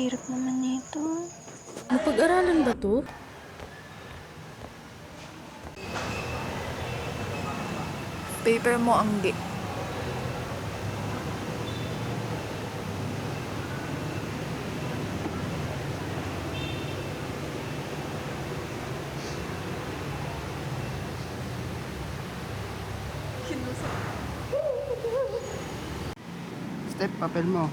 hirap naman nito. Mapag-aralan ba to? Paper mo, Anggi. Step, papel mo.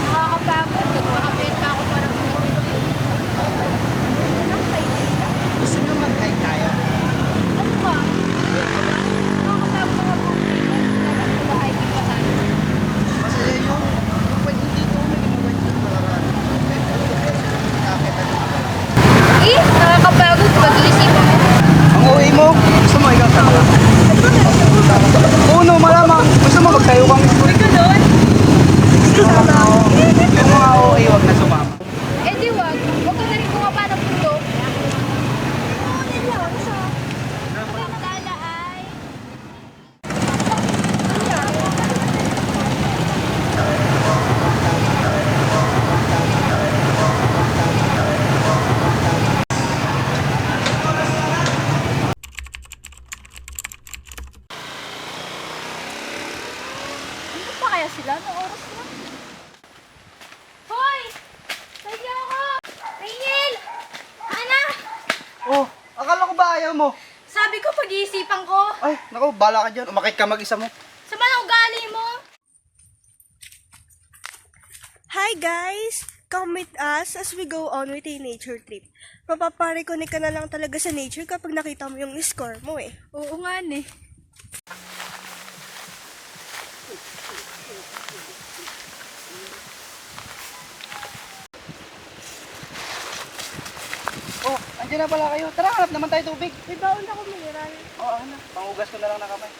Nakakapagod. Nagpakapit pa ako parang Gusto nyo mag-hike tayo? ano ba? Nakakapagod mga buhay. Hiking pa tayo. Masaya yung pwede dito may ginawa yung parang Nakakapagod. Pag-iisipan mo. ang uwi mo, gusto mo ikaw sa mga puno malamang, gusto mo magtayo kang yung mga OA wag na sumama. Eh di wag. Huwag ka na rin bumaba ng bundok. Akala ay... Ano pa kaya sila? Anong oras na? Hoy! Kaya ako! Rachel! Ana! Oh, akala ko ba ayaw mo? Sabi ko pag-iisipan ko. Ay, naku, bala ka dyan, umakit ka mag-isa mo. Sama na ugali mo. Hi guys! Come with us as we go on with a nature trip. Mapapareconnect ka na lang talaga sa nature kapag nakita mo yung score mo eh. Oo nga ne. Oh, andyan na pala kayo. Tara, hanap naman tayo tubig. May baon ako mineral. Oo, ano, pangugas ko na lang na kamay.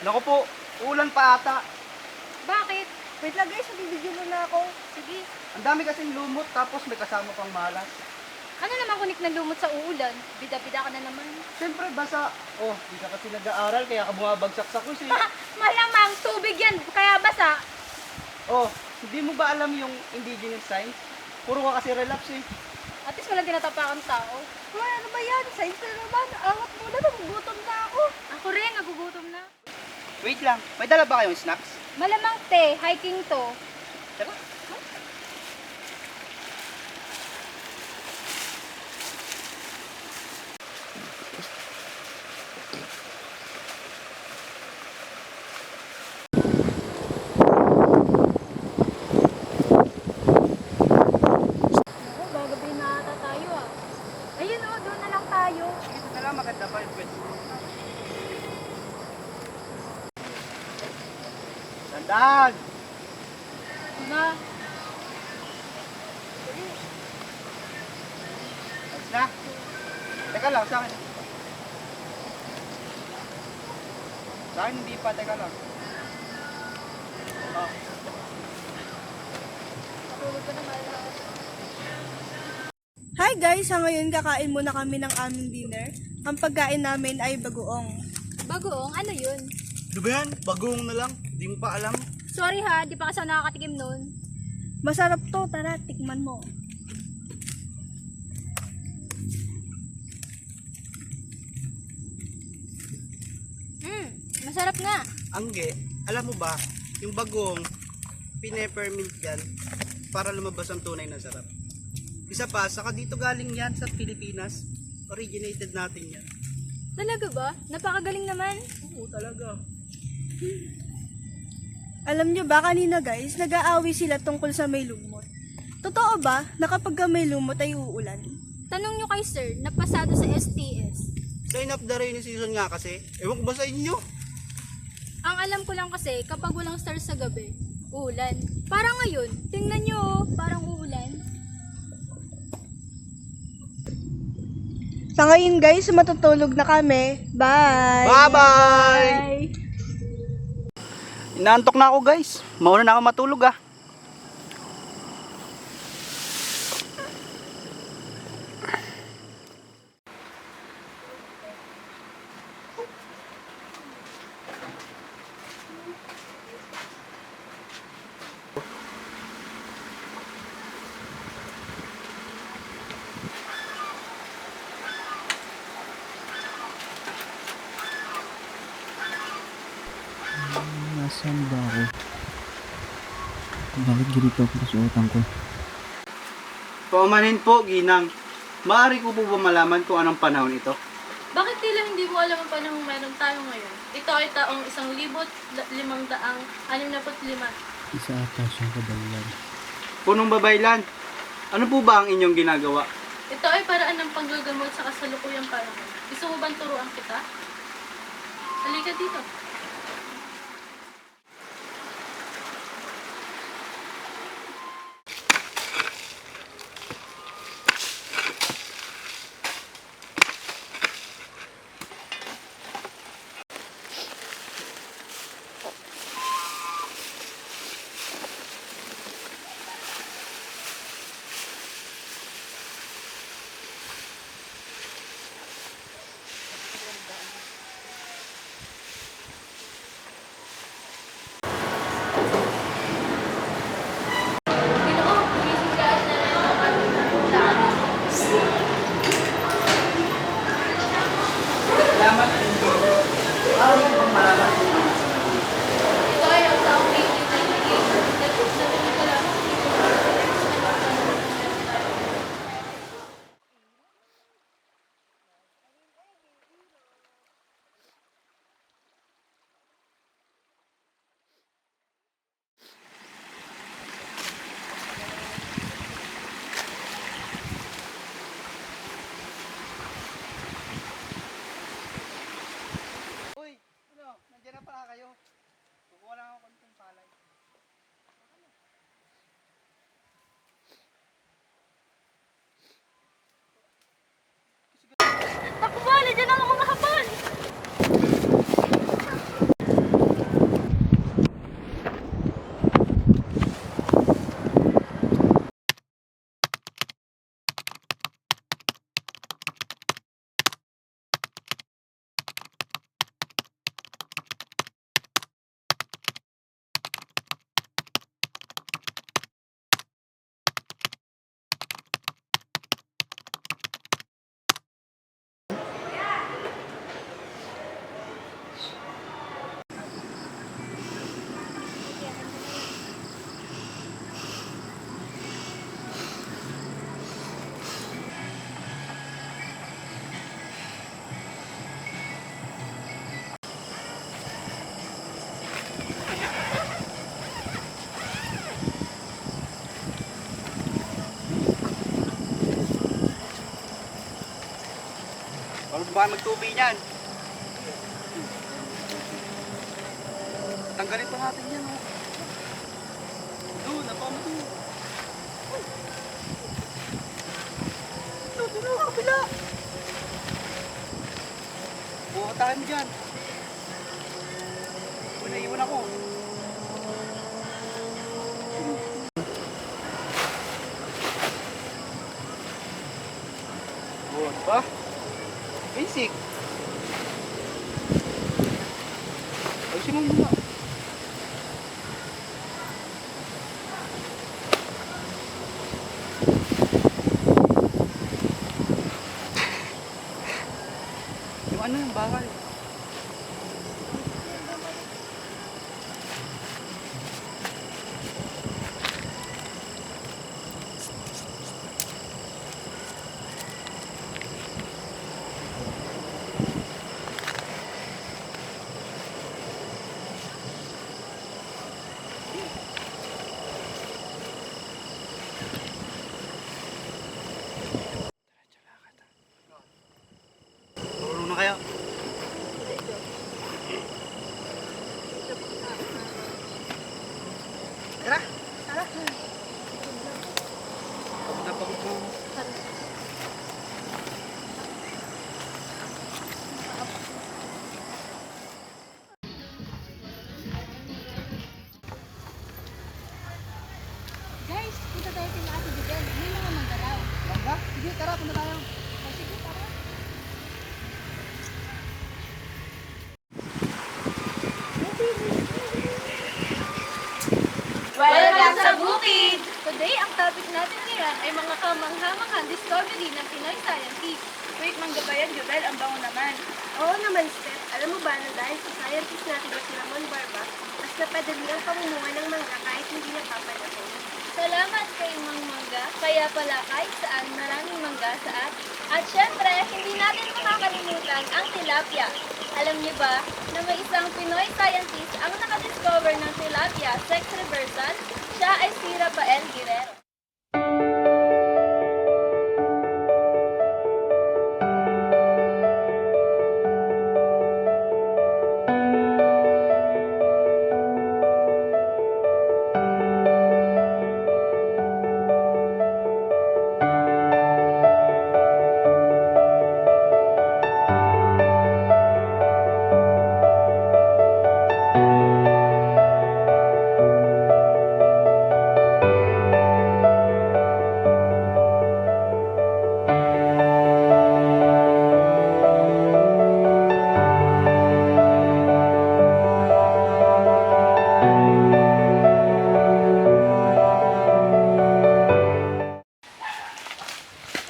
Naku po, ulan pa ata. Bakit? Wait lang guys, nabibigyan mo na ako. Sige. Ang dami kasing lumot, tapos may kasama pang malas. Ano naman kunik ng lumot sa uulan? Bida-bida ka na naman. Siyempre, basa. Oh, di ka kasi nag-aaral, kaya ka bumabagsak sa quiz eh. Malamang tubig yan, kaya basa. Oh, hindi mo ba alam yung indigenous science? Puro ka kasi relapse eh. At least walang tinatapakan tao. Hoy, ano ba yan? Science na naman. Awat mo na, nagugutom na ako. Ako rin, nagugutom na. Wait lang, may dala ba kayong snacks? Malamang te, hiking to. Tara. Ako, gagabi na ata tayo ah. Ayun oh, doon na lang tayo. Ito na lang, maganda pa yung pwede. Tandaan! Na, Ayos na. Teka lang, sa akin. Sa akin hindi pa, teka lang. Oh. matulog ka na malakas. Hi guys, ngayon kakain muna kami ng aming dinner. Ang pagkain namin ay bagoong. Bagoong, ano yun? Ano ba yan? Bagong na lang. Hindi mo pa alam. Sorry ha, di pa kasi ako nakakatikim nun. Masarap to, tara, tikman mo. Masarap nga. Angge, alam mo ba, yung bagong, pine-ferment yan para lumabas ang tunay na sarap. Isa pa, saka dito galing yan sa Pilipinas. Originated natin yan. Talaga ba? Napakagaling naman. Oo, talaga. Alam nyo ba kanina guys, nag-aaway sila tungkol sa may lumot. Totoo ba na kapag may lumot ay uulan? Tanong nyo kay sir, napasado sa STS. Sign up the rainy season nga kasi. Ewan ko ba sa inyo? Ang alam ko lang kasi, kapag walang stars sa gabi, uulan. Parang ngayon, tingnan nyo, oh, parang uulan. Sa ngayon guys, matutulog na kami. Bye! Bye-bye! Inaantok na ako guys. Mauna na ako matulog ah. Nasaan ba ako? Bakit ganito ako sa utang ko? Paumanhin po, Ginang. Maaari ko po ba malaman kung anong panahon ito? Bakit tila hindi mo alam ang panahong meron tayo ngayon? Ito ay taong 1,565. Isa ata siyang kabayan. Punong babaylan. Ano po ba ang inyong ginagawa? Ito ay paraan ng panggagamot sa kasalukuyang panahon. Gusto mo bang turuan kita? Halika dito. Ginoo, gising ka at nalalaman ang daan. Ito ay ang taong 1898. Nagsasabi ka lang. Uy, nandiyan na pala kayo. Kukuha lang ako konting palay. Takbo, nandiyan ang mga hapon! Huwag ba magtubi niyan? Tanggalin pa natin yan, oh. Doon, napamto. Doon na, kapila. Buha tayo mo dyan. Naiwan ako. Buha ba? Basic. Ayusin mo muna. Yung ano yung bakal. natin ngayon ay mga kamangha-manghang discovery ng Pinoy scientists. Wait, mangga ba yan, Jubel? Ang bango naman. Oo naman, Steph. Alam mo ba na dahil sa scientist natin na si Ramon Barba, mas napadali ang pamumunga ng mangga kahit hindi napapanahon. Salamat kay Mang Mangga. Kaya pala kahit saan maraming mangga sa atin. At syempre, hindi natin makakalimutan ang tilapia. Alam niyo ba na may isang Pinoy scientist ang nakadiscover ng tilapia sex reversal? Siya ay si Rafael Guerrero.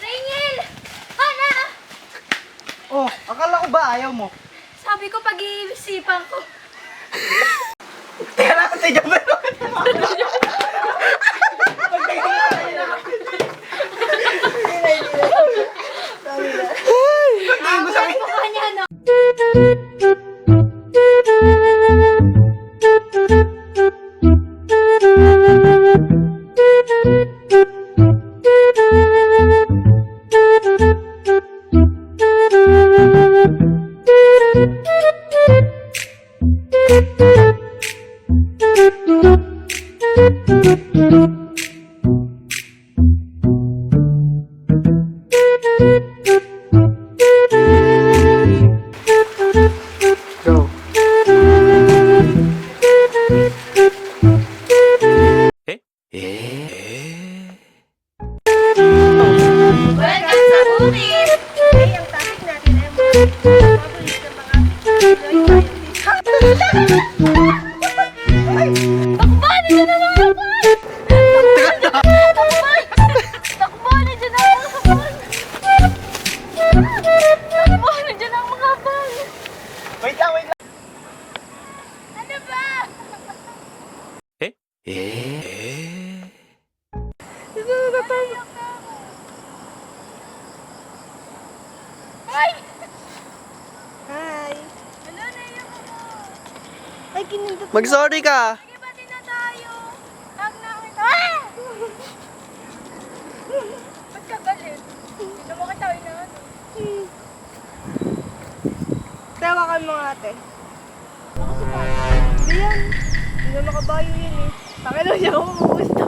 Rangel! Hana! Oh, akala ko ba ayaw mo? Sabi ko pag-iisipan ko. Teka lang, si Jubel. Mukha niya, no? Go. Welcome sa bukid! Ay, ang topic natin ay mga paborito ng mga Pinoy scientist. Takbo! Nandiyan na mga kapal! Takbo! Nandiyan na mga kapal! Takbo! Nandiyan na mga kapal! Wait lang, wait lang. Ano ba? Ay! Hi! Ano na yung ako? Ay, kinindot mo. Mag-sorry ka. Sige, pati na tayo! Tag na kita! Ah! Ba't ka galit? Hindi mo kita inaano. Tawakan mo nga, ate. Hindi yan. Hindi na makabayo yan eh. Pakilo siya kung gusto.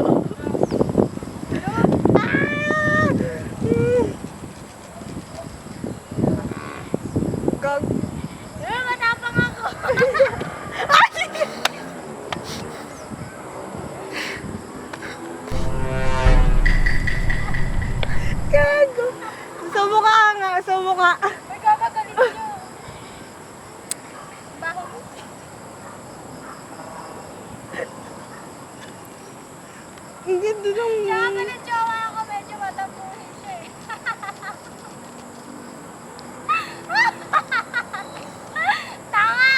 Gag. Matapang ako! Gago. Sumukha nga, sumukha. May kakagaling niyo! Baho mo? Ang ganda ng... Kaya ka ng jowa ako, medyo matampuhin siya eh. Tanga!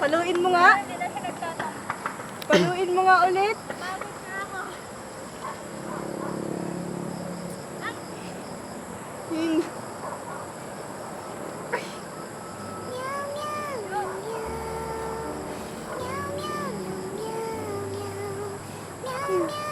Paluin mo nga. Hindi na siya nagtatampo. Paluin mo nga ulit. Pagod na ako. Yun. Meow, meow, meow, meow, meow, meow, meow.